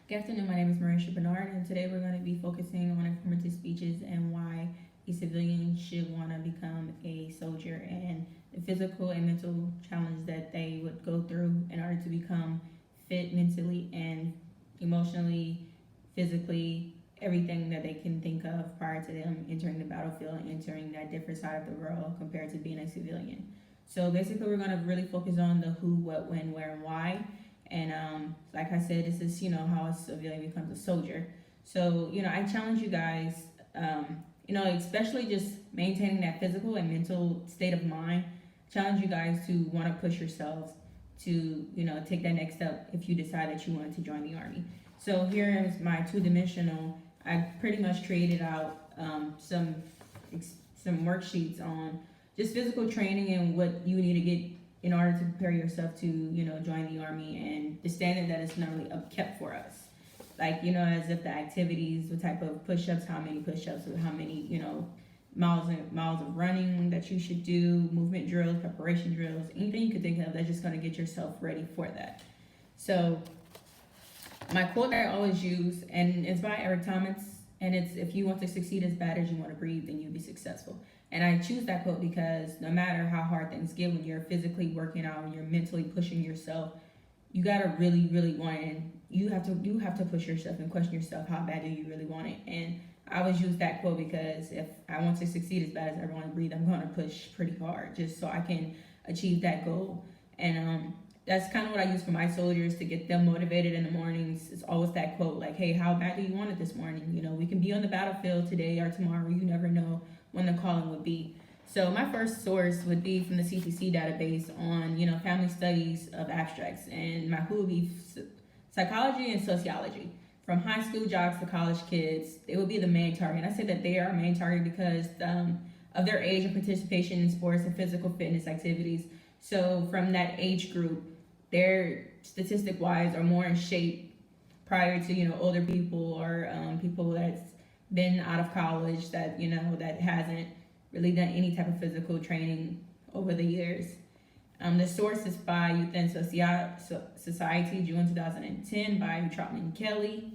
Good afternoon, my name is Marisha Bernard, and today we're going to be focusing on informative speeches and why a civilian should want to become a soldier and the physical and mental challenge that they would go through in order to become fit mentally and emotionally, physically, everything that they can think of prior to them entering the battlefield and entering that different side of the world compared to being a civilian. So basically, we're going to really focus on the who, what, when, where, and why, and like I said, this is how a civilian becomes a soldier. So I challenge you guys, especially just maintaining that physical and mental state of mind. Challenge you guys to want to push yourselves to take that next step if you decide that you want to join the army. So here is my two-dimensional. I pretty much created out some worksheets on just physical training and what you need to get in order to prepare yourself to join the army, and the standard that is normally kept for us, like as if the activities, what type of push-ups, how many push-ups, or how many miles of running that you should do, movement drills, preparation drills, anything you could think of that's just going to get yourself ready for that. So my quote that I always use, and it's by Eric Thomas, and it's, if you want to succeed as bad as you want to breathe, then you'll be successful. And I choose that quote because no matter how hard things get, when you're physically working out, when you're mentally pushing yourself, you gotta really, really want it. And you have to push yourself and question yourself, how bad do you really want it? And I always use that quote because if I want to succeed as bad as I want to breathe, I'm gonna push pretty hard just so I can achieve that goal. And that's kind of what I use for my soldiers to get them motivated in the mornings. It's always that quote, like, hey, how bad do you want it this morning? We can be on the battlefield today or tomorrow. You never know when the calling would be. So my first source would be from the CTC database on, family studies of abstracts. And my who would be psychology and sociology. From high school jocks to college kids, they would be the main target. And I say that they are our main target because of their age and participation in sports and physical fitness activities. So from that age group, they're statistic-wise are more in shape prior to older people or people that's been out of college that that hasn't really done any type of physical training over the years. The source is by Youth and Society, June 2010, by Troutman Kelly.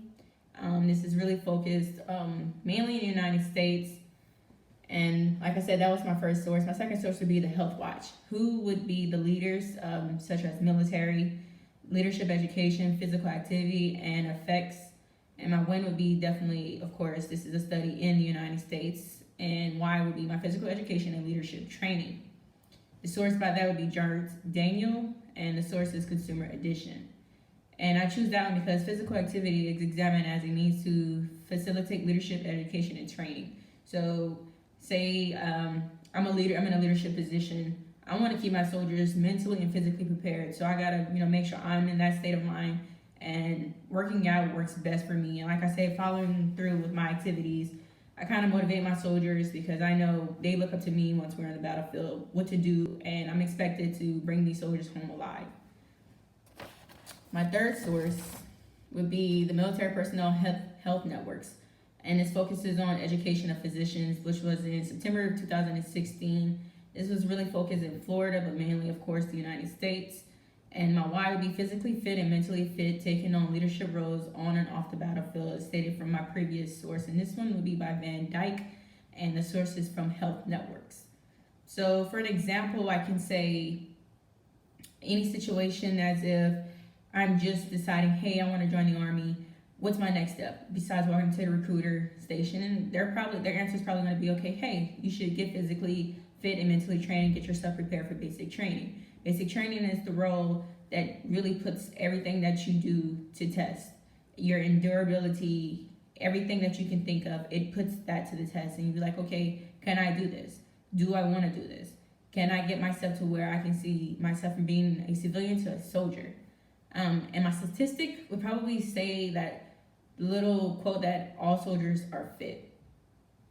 This is really focused mainly in the United States. And like I said, that was my first source. My second source would be the Health Watch. Who would be the leaders, such as military, leadership education, physical activity, and effects. And my when would be definitely, of course, this is a study in the United States. And why would be my physical education and leadership training. The source by that would be Jarrett Daniel, and the source is Consumer Edition. And I choose that one because physical activity is examined as a means to facilitate leadership education and training. So say I'm a leader, I'm in a leadership position. I want to keep my soldiers mentally and physically prepared. So I gotta, make sure I'm in that state of mind, and working out works best for me. And like I say, following through with my activities, I kind of motivate my soldiers because I know they look up to me once we're on the battlefield, what to do, and I'm expected to bring these soldiers home alive. My third source would be the Military Personnel Health Networks, and this focuses on education of physicians, which was in September of 2016. This was really focused in Florida, but mainly, of course, the United States. And my why would be physically fit and mentally fit, taking on leadership roles on and off the battlefield, as stated from my previous source. And this one would be by Van Dyke, and the source is from Health Networks. So for an example, I can say any situation as if I'm just deciding, hey, I want to join the Army. What's my next step besides walking to the recruiter station? And their answer is probably going to be, okay, hey, you should get physically fit and mentally trained and get yourself prepared for basic training. Basic training is the role that really puts everything that you do to test. Your endurability, everything that you can think of, it puts that to the test. And you'd be like, okay, can I do this? Do I want to do this? Can I get myself to where I can see myself from being a civilian to a soldier? And my statistic would probably say that little quote that all soldiers are fit.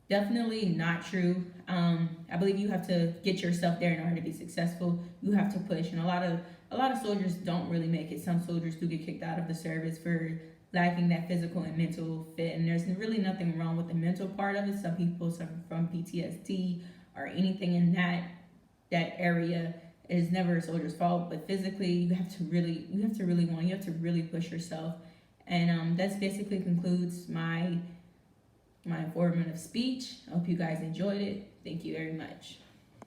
Definitely not true. I believe you have to get yourself there in order to be successful. You have to push, and a lot of soldiers don't really make it. Some soldiers do get kicked out of the service for lacking that physical and mental fit, and there's really nothing wrong with the mental part of it. Some people suffer from PTSD or anything in that area. It is never a soldier's fault, but physically you have to really push yourself And that's basically concludes my informative speech. I hope you guys enjoyed it. Thank you very much.